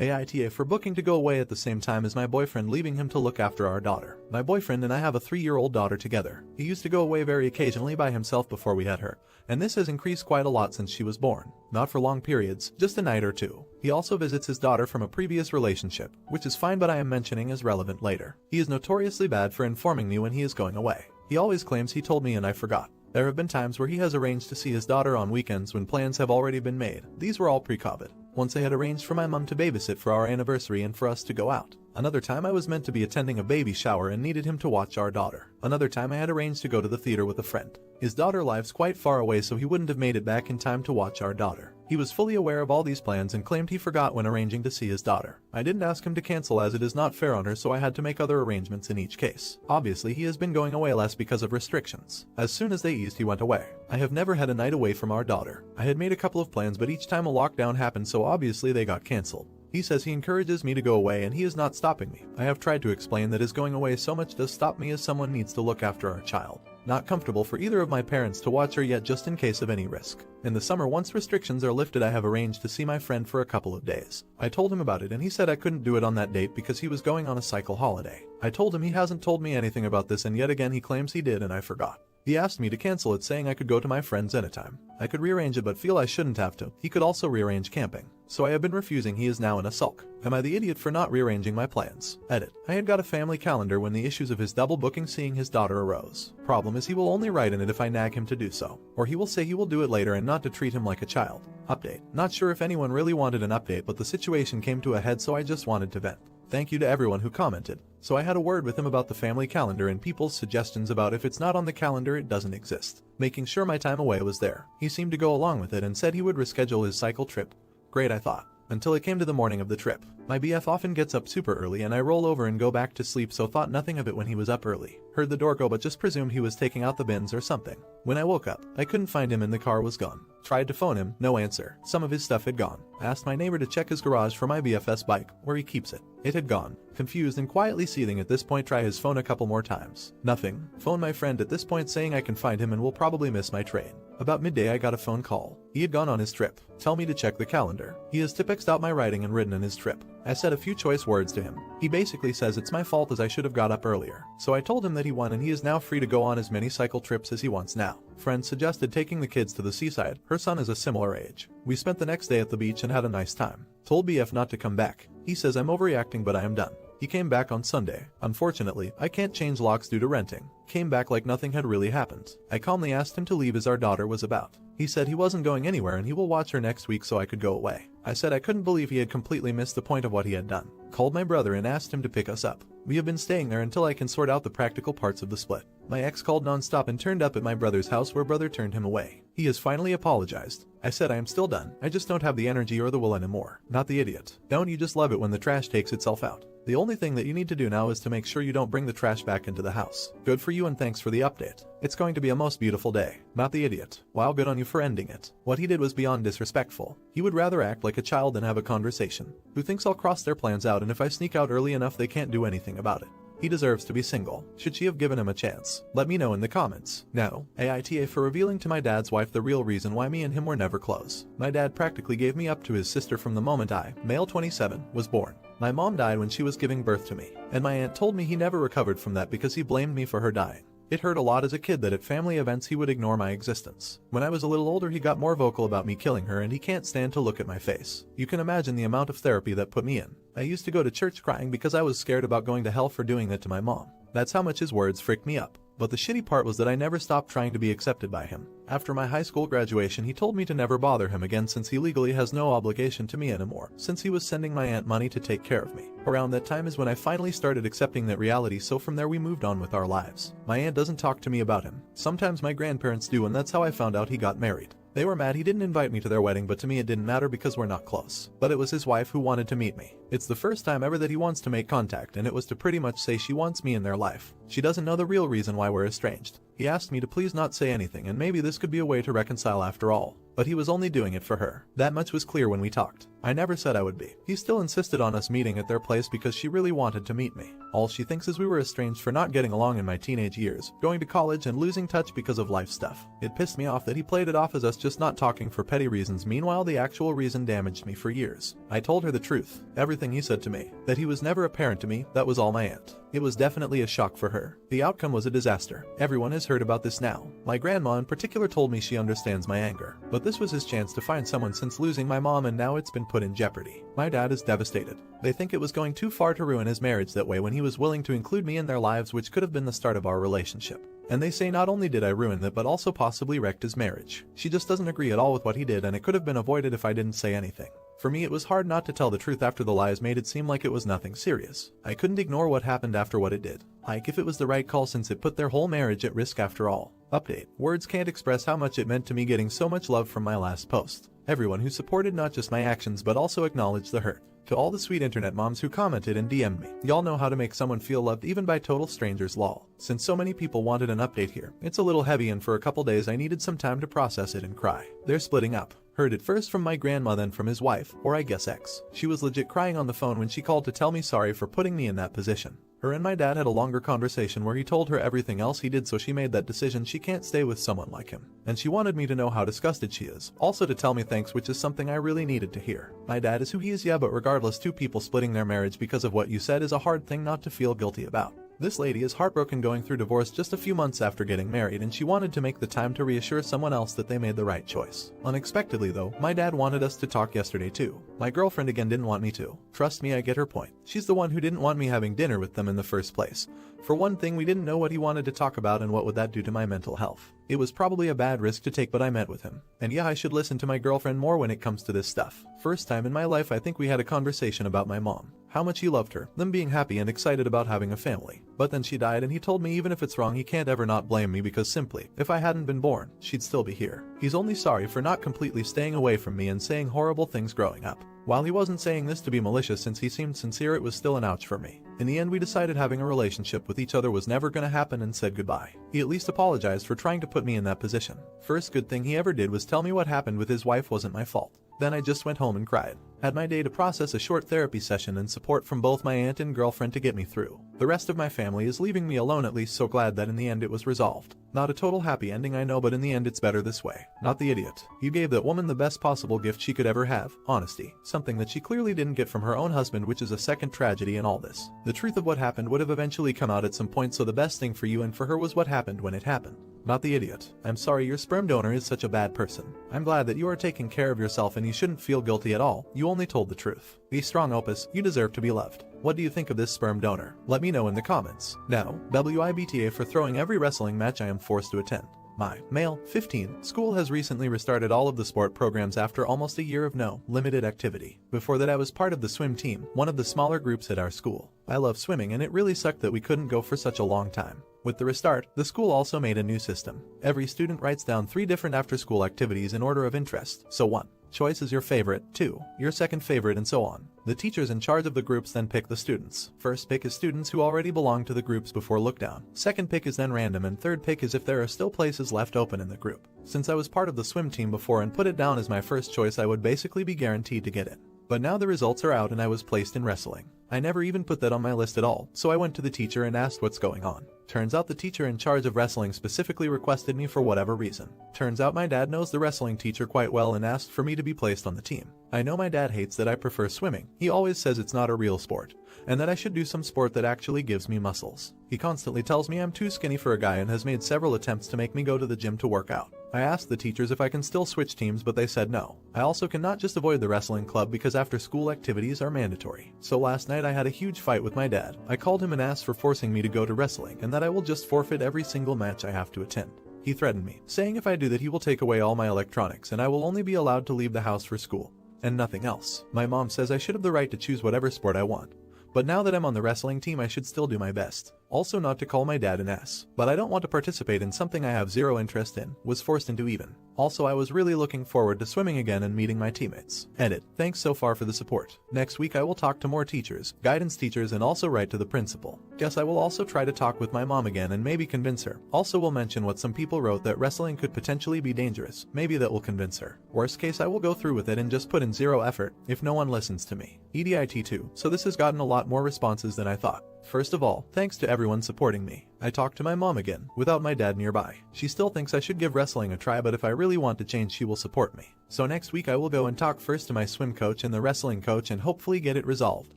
AITA for booking to go away at the same time as my boyfriend, leaving him to look after our daughter. My boyfriend and I have a 3-year-old daughter together. He used to go away very occasionally by himself before we had her, and this has increased quite a lot since she was born. Not for long periods, just a night or two. He also visits his daughter from a previous relationship, which is fine, but I am mentioning as relevant later. He is notoriously bad for informing me when he is going away. He always claims he told me and I forgot. There have been times where he has arranged to see his daughter on weekends when plans have already been made. These were all pre-COVID. Once I had arranged for my mom to babysit for our anniversary and for us to go out. Another time I was meant to be attending a baby shower and needed him to watch our daughter. Another time I had arranged to go to the theater with a friend. His daughter lives quite far away, so he wouldn't have made it back in time to watch our daughter. He was fully aware of all these plans and claimed he forgot when arranging to see his daughter. I didn't ask him to cancel, as it is not fair on her, so I had to make other arrangements in each case. Obviously he has been going away less because of restrictions. As soon as they eased, he went away. I have never had a night away from our daughter. I had made a couple of plans, but each time a lockdown happened, so obviously they got cancelled. He says he encourages me to go away and he is not stopping me. I have tried to explain that his going away so much does stop me, as someone needs to look after our child. Not comfortable for either of my parents to watch her yet, just in case of any risk. In the summer, once restrictions are lifted, I have arranged to see my friend for a couple of days. I told him about it and he said I couldn't do it on that date because he was going on a cycle holiday. I told him he hasn't told me anything about this, and yet again he claims he did and I forgot. He asked me to cancel it, saying I could go to my friend's anytime. I could rearrange it but feel I shouldn't have to. He could also rearrange camping. So I have been refusing. He is now in a sulk. Am I the idiot for not rearranging my plans? Edit. I had got a family calendar when the issues of his double booking seeing his daughter arose. Problem is, he will only write in it if I nag him to do so. Or he will say he will do it later and not to treat him like a child. Update. Not sure if anyone really wanted an update, but the situation came to a head, so I just wanted to vent. Thank you to everyone who commented. So I had a word with him about the family calendar and people's suggestions about if it's not on the calendar it doesn't exist. Making sure my time away was there. He seemed to go along with it and said he would reschedule his cycle trip. Great, I thought. Until it came to the morning of the trip. My BF often gets up super early and I roll over and go back to sleep, so thought nothing of it when he was up early. Heard the door go but just presumed he was taking out the bins or something. When I woke up, I couldn't find him and the car was gone. Tried to phone him, no answer. Some of his stuff had gone. Asked my neighbor to check his garage for my BF's bike, where he keeps it. It had gone. Confused and quietly seething at this point, try his phone a couple more times. Nothing. Phone my friend at this point, saying I can find him and will probably miss my train. About midday I got a phone call. He had gone on his trip. Tell me to check the calendar. He has Tippexed out my writing and written in his trip. I said a few choice words to him. He basically says it's my fault as I should have got up earlier. So I told him that he won and he is now free to go on as many cycle trips as he wants now. Friend suggested taking the kids to the seaside. Her son is a similar age. We spent the next day at the beach and had a nice time. Told BF not to come back. He says I'm overreacting, but I am done. He came back on Sunday. Unfortunately, I can't change locks due to renting. Came back like nothing had really happened. I calmly asked him to leave as our daughter was about. He said he wasn't going anywhere and he will watch her next week so I could go away. I said I couldn't believe he had completely missed the point of what he had done. Called my brother and asked him to pick us up. We have been staying there until I can sort out the practical parts of the split. My ex called non-stop and turned up at my brother's house, where brother turned him away. He has finally apologized. I said I am still done. I just don't have the energy or the will anymore. Not the idiot. Don't you just love it when the trash takes itself out? The only thing that you need to do now is to make sure you don't bring the trash back into the house. Good for you and thanks for the update. It's going to be a most beautiful day. Not the idiot. Wow, good on you for ending it. What he did was beyond disrespectful. He would rather act like a child than have a conversation. Who thinks I'll cross their plans out, and if I sneak out early enough they can't do anything about it. He deserves to be single. Should she have given him a chance? Let me know in the comments. No. AITA for revealing to my dad's wife the real reason why me and him were never close. My dad practically gave me up to his sister from the moment I, male 27, was born. My mom died when she was giving birth to me, and my aunt told me he never recovered from that because he blamed me for her dying. It hurt a lot as a kid that at family events he would ignore my existence. When I was a little older he got more vocal about me killing her, and he can't stand to look at my face. You can imagine the amount of therapy that put me in. I used to go to church crying because I was scared about going to hell for doing that to my mom. That's how much his words freaked me up. But the shitty part was that I never stopped trying to be accepted by him. After my high school graduation he told me to never bother him again since he legally has no obligation to me anymore, since he was sending my aunt money to take care of me. Around that time is when I finally started accepting that reality, so from there we moved on with our lives. My aunt doesn't talk to me about him. Sometimes my grandparents do, and that's how I found out he got married. They were mad he didn't invite me to their wedding, but to me it didn't matter because we're not close. But it was his wife who wanted to meet me. It's the first time ever that he wants to make contact, and it was to pretty much say she wants me in their life. She doesn't know the real reason why we're estranged. He asked me to please not say anything and maybe this could be a way to reconcile after all. But he was only doing it for her. That much was clear when we talked. I never said I would be. He still insisted on us meeting at their place because she really wanted to meet me. All she thinks is we were estranged for not getting along in my teenage years, going to college and losing touch because of life stuff. It pissed me off that he played it off as us just not talking for petty reasons, meanwhile the actual reason damaged me for years. I told her the truth, everything he said to me, that he was never a parent to me, that was all my aunt. It was definitely a shock for her. The outcome was a disaster. Everyone has heard about this now. My grandma in particular told me she understands my anger. But this was his chance to find someone since losing my mom and now it's been put in jeopardy. My dad is devastated. They think it was going too far to ruin his marriage that way when he was willing to include me in their lives, which could have been the start of our relationship. And they say not only did I ruin that but also possibly wrecked his marriage. She just doesn't agree at all with what he did and it could have been avoided if I didn't say anything. For me it was hard not to tell the truth after the lies made it seem like it was nothing serious. I couldn't ignore what happened after what it did. Like if it was the right call since it put their whole marriage at risk after all. Update. Words can't express how much it meant to me getting so much love from my last post. Everyone who supported not just my actions but also acknowledged the hurt. To all the sweet internet moms who commented and DM'd me, y'all know how to make someone feel loved even by total strangers, lol. Since so many people wanted an update here, it's a little heavy and for a couple days I needed some time to process it and cry. They're splitting up. Heard it first from my grandma then from his wife, or I guess ex. She was legit crying on the phone when she called to tell me sorry for putting me in that position. Her and my dad had a longer conversation where he told her everything else he did so she made that decision she can't stay with someone like him. And she wanted me to know how disgusted she is. Also to tell me thanks, which is something I really needed to hear. My dad is who he is, yeah, but regardless, two people splitting their marriage because of what you said is a hard thing not to feel guilty about. This lady is heartbroken going through divorce just a few months after getting married and she wanted to make the time to reassure someone else that they made the right choice. Unexpectedly though, my dad wanted us to talk yesterday too. My girlfriend again didn't want me to. Trust me, I get her point. She's the one who didn't want me having dinner with them in the first place. For one thing, we didn't know what he wanted to talk about and what would that do to my mental health. It was probably a bad risk to take, but I met with him. And yeah, I should listen to my girlfriend more when it comes to this stuff. First time in my life I think we had a conversation about my mom. How much he loved her, them being happy and excited about having a family. But then she died and he told me even if it's wrong he can't ever not blame me because simply, if I hadn't been born, she'd still be here. He's only sorry for not completely staying away from me and saying horrible things growing up. While he wasn't saying this to be malicious since he seemed sincere, it was still an ouch for me. In the end we decided having a relationship with each other was never gonna happen and said goodbye. He at least apologized for trying to put me in that position. First good thing he ever did was tell me what happened with his wife wasn't my fault. Then I just went home and cried. Had my day to process a short therapy session and support from both my aunt and girlfriend to get me through. The rest of my family is leaving me alone, at least so glad that in the end it was resolved. Not a total happy ending I know, but in the end it's better this way. Not the idiot. You gave that woman the best possible gift she could ever have, honesty. Something that she clearly didn't get from her own husband, which is a second tragedy in all this. The truth of what happened would have eventually come out at some point, so the best thing for you and for her was what happened when it happened. Not the idiot. I'm sorry your sperm donor is such a bad person. I'm glad that you are taking care of yourself and you shouldn't feel guilty at all. You only told the truth. Be strong, Opus. You deserve to be loved. What do you think of this sperm donor? Let me know in the comments. Now, WIBTA for throwing every wrestling match I am forced to attend. My male, 15, school has recently restarted all of the sport programs after almost a year of no limited activity. Before that I was part of the swim team, one of the smaller groups at our school. I love swimming and it really sucked that we couldn't go for such a long time. With the restart, the school also made a new system. Every student writes down 3 different after-school activities in order of interest. So 1. Choice is your favorite, 2. Your second favorite, and so on. The teachers in charge of the groups then pick the students. First pick is students who already belong to the groups before lookdown. Second pick is then random, and third pick is if there are still places left open in the group. Since I was part of the swim team before and put it down as my first choice, I would basically be guaranteed to get in. But now the results are out and I was placed in wrestling. I never even put that on my list at all, so I went to the teacher and asked what's going on. Turns out the teacher in charge of wrestling specifically requested me for whatever reason. Turns out my dad knows the wrestling teacher quite well and asked for me to be placed on the team. I know my dad hates that I prefer swimming. He always says it's not a real sport, and that I should do some sport that actually gives me muscles. He constantly tells me I'm too skinny for a guy and has made several attempts to make me go to the gym to work out. I asked the teachers if I can still switch teams, but they said no. I also cannot just avoid the wrestling club because after school activities are mandatory. So last night I had a huge fight with my dad. I called him and asked for forcing me to go to wrestling and that I will just forfeit every single match I have to attend. He threatened me, saying if I do that he will take away all my electronics and I will only be allowed to leave the house for school and nothing else. My mom says I should have the right to choose whatever sport I want. But now that I'm on the wrestling team I should still do my best. Also not to call my dad an ass. But I don't want to participate in something I have zero interest in, was forced into even. Also, I was really looking forward to swimming again and meeting my teammates. Edit. Thanks so far for the support. Next week I will talk to more teachers, guidance teachers, and also write to the principal. Guess I will also try to talk with my mom again and maybe convince her. Also will mention what some people wrote, that wrestling could potentially be dangerous. Maybe that will convince her. Worst case, I will go through with it and just put in zero effort if no one listens to me. EDIT2. So this has gotten a lot more responses than I thought. First of all, thanks to everyone supporting me. I talked to my mom again, without my dad nearby. She still thinks I should give wrestling a try, but if I really want to change, she will support me. So next week I will go and talk first to my swim coach and the wrestling coach and hopefully get it resolved.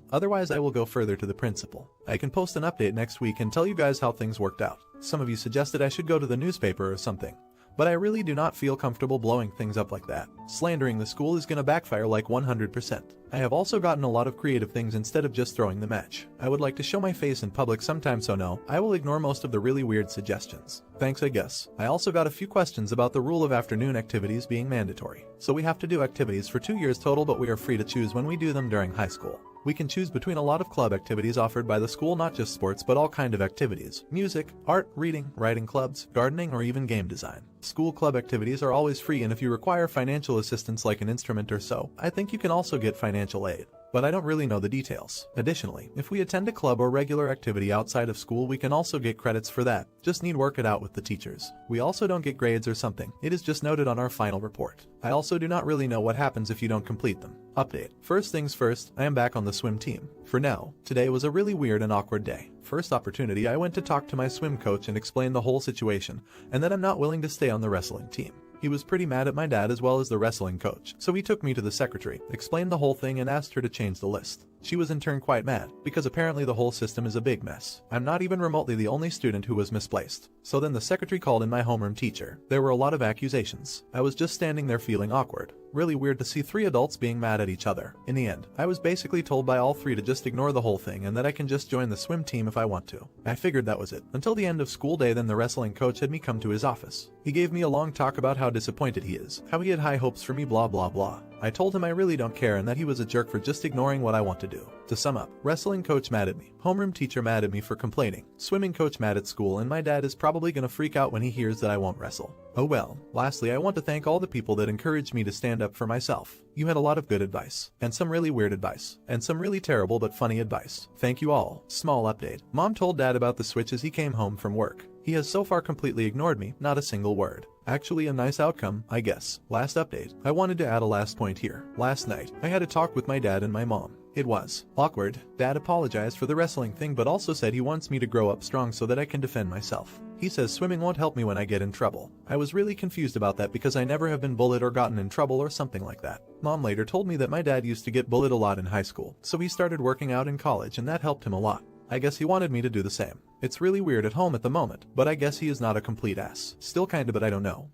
Otherwise I will go further to the principal. I can post an update next week and tell you guys how things worked out. Some of you suggested I should go to the newspaper or something, but I really do not feel comfortable blowing things up like that. Slandering the school is gonna backfire like 100%. I have also gotten a lot of creative things instead of just throwing the match. I would like to show my face in public sometime, so no, I will ignore most of the really weird suggestions. Thanks, I guess. I also got a few questions about the rule of afternoon activities being mandatory. So we have to do activities for 2 years total, but we are free to choose when we do them during high school. We can choose between a lot of club activities offered by the school, not just sports, but all kind of activities. Music, art, reading, writing clubs, gardening, or even game design. School club activities are always free, and if you require financial assistance like an instrument or so, I think you can also get financial aid. But I don't really know the details. Additionally, if we attend a club or regular activity outside of school, we can also get credits for that. Just need work it out with the teachers. We also don't get grades or something. It is just noted on our final report. I also do not really know what happens if you don't complete them. Update. First things first, I am back on the swim team. For now, today was a really weird and awkward day. First opportunity, I went to talk to my swim coach and explain the whole situation, and that I'm not willing to stay on the wrestling team. He was pretty mad at my dad as well as the wrestling coach, so he took me to the secretary, explained the whole thing, and asked her to change the list. She was in turn quite mad, because apparently the whole system is a big mess. I'm not even remotely the only student who was misplaced. So then the secretary called in my homeroom teacher. There were a lot of accusations. I was just standing there feeling awkward. Really weird to see 3 adults being mad at each other. In the end, I was basically told by all 3 to just ignore the whole thing and that I can just join the swim team if I want to. I figured that was it. Until the end of school day, then the wrestling coach had me come to his office. He gave me a long talk about how disappointed he is, how he had high hopes for me, blah blah blah. I told him I really don't care and that he was a jerk for just ignoring what I want to do. To sum up, wrestling coach mad at me, homeroom teacher mad at me for complaining, swimming coach mad at school, and my dad is probably gonna freak out when he hears that I won't wrestle. Oh well. Lastly, I want to thank all the people that encouraged me to stand up for myself. You had a lot of good advice, and some really weird advice, and some really terrible but funny advice. Thank you all. Small update. Mom told dad about the switch as he came home from work. He has so far completely ignored me, not a single word. Actually a nice outcome, I guess. Last update. I wanted to add a last point here. Last night, I had a talk with my dad and my mom. It was awkward. Dad apologized for the wrestling thing but also said he wants me to grow up strong so that I can defend myself. He says swimming won't help me when I get in trouble. I was really confused about that because I never have been bullied or gotten in trouble or something like that. Mom later told me that my dad used to get bullied a lot in high school, so he started working out in college and that helped him a lot. I guess he wanted me to do the same. It's really weird at home at the moment, but I guess he is not a complete ass. Still kinda, but I don't know.